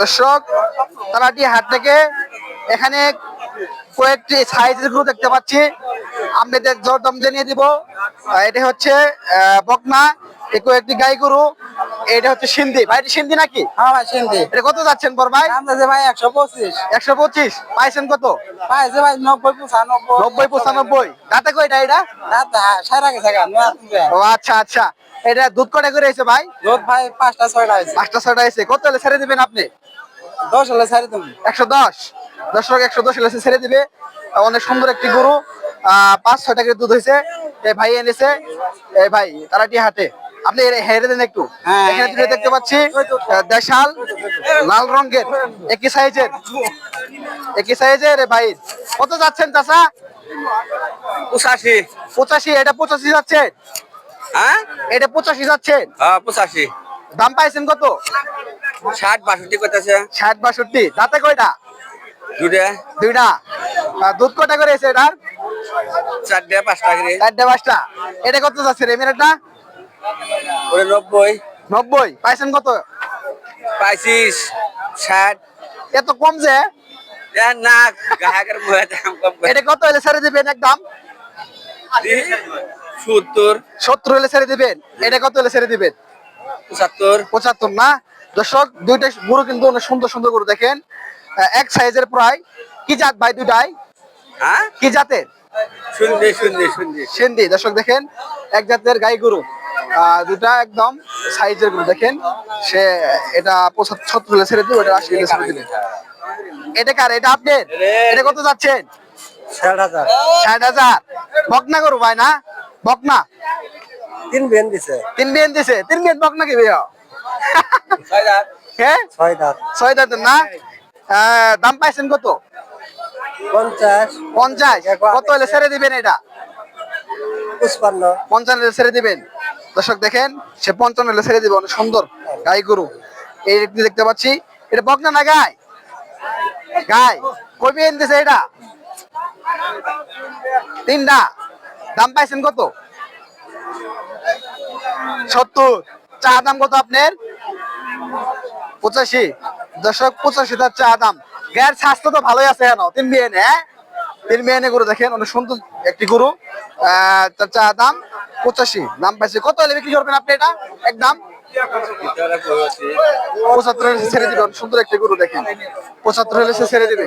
দর্শক তারাটি হাট থেকে এখানে কয়েকটি সাইজের গরু দেখতে পাচ্ছি, আপনাদের দরদাম জানিয়ে দিব। এটা হচ্ছে বকনা, কয়েকটি গাই গরু। এটা হচ্ছে সিন্ধি ভাই, এটা সিন্ধি নাকি? হ্যাঁ ভাই সিন্ধি। এটা কত যাচ্ছেন বড় ভাই? আমদাজে ভাই 125। 125 পাইছেন কত? পাইছে ভাই 90 95। 90 95 দাঁতে কয়টা এটা? রাত সারা গেছে গা ও আচ্ছা আচ্ছা, এটা দুধ কটা করে হয়েছে ভাই? দুধ ভাই 5টা 6টা আছে। 5টা 6টা হয়েছে। কত হলে ছেড়ে দিবেন আপনি? 10 হলে ছাড়ি তুমি। 110। দর্শক 110 হলে ছেড়ে দিবে। অনেক সুন্দর একটি গরু, 5-6 টাকার দুধ হয়েছে। এই ভাই এনেছে, এই ভাই তারাটি হাটে। আপনি হেরে দেন একটু। হ্যাঁ। এখানে দুটো দেখতে পাচ্ছি, দেশাল লাল রঙের, একই সাইজের ভাই। কত যাচ্ছেন চাচা? 85। 85। এটা 85 যাচ্ছে? হ্যাঁ এটা 85 যাচ্ছে? হ্যাঁ 85। দাম পাইছেন কত? 60 62 কইতাছে। 60 62। দাঁতে কয়টা? দুইটা। দুইটা। দুধ কটা করে এসে এটার? 4টা 5টা করে। 4টা 5টা। এটা কত যাচ্ছে রে মেরেটা? ওরে 90। 90 পাইছেন কত? পাইছিস 60। এত কম যে? এ না গাহাকের মুহে দাম কম করে। এটা কত হলে ছেড়ে দিবেন একদম? 70 70 হলে ছেড়ে দিবেন। এটা কত হলে ছেড়ে দিবেন? 75। 75 না? দর্শক দুইটা গরু কিন্তু অনেক সুন্দর সুন্দর গরু দেখেন, এক সাইজের প্রায়। কি জাত ভাই দুইটাই? হ্যাঁ কি জাতের? শুনদি শুনদি শুনদি। সিন্ধি। দর্শক দেখেন এক জাতের গাই গরু, দুটা একদম সাইজের গরু দেখেন। সে এটা 75 হলে ছেড়ে দিবে, এটা 80 হলে ছেড়ে দিবে। এটা কার? এটা আপনার? এটা কত যাচ্ছেন? 60,000। 60,000। বকনা গরু ভাই না? বকনা 3 বেন দিছে। 3 বিয়ান দিছে। 3 বিয়ান বকনা কি ভাইয়া? 6 দাঁত। হ্যাঁ 6 দাঁত। 6 দাঁতের না? দাম পাইছেন কত? 50 50। কত হলে ছেড়ে দিবেন এটা? 55। 55 হলে ছেড়ে দিবেন। দর্শক দেখেন সে 55 হলে ছেড়ে দিবে। অনেক সুন্দর গাই গরু। এই একটি দেখতে পাচ্ছি, এটা বকনা না গাই? গাই। কই বিয়ান দিছে এটা? 3টা। দাম পাইছেন কত? 70। চা দাম কত আপনার? 85। দর্শক 85 তার চা দাম। গায়ের স্বাস্থ্য তো ভালোই আছে কেন? 3 বিয়ানে, হ্যাঁ 3 বিয়ানে গরু দেখেন, অনেক সুন্দর একটি গরু। তার চা দাম 85। দাম পাইছে। কত হলে বিক্রি করবেন আপনি এটা একদম? 75 হলে ছেড়ে দিবেন। সুন্দর একটি গরু দেখেন, 75 হলে ছেড়ে দিবে।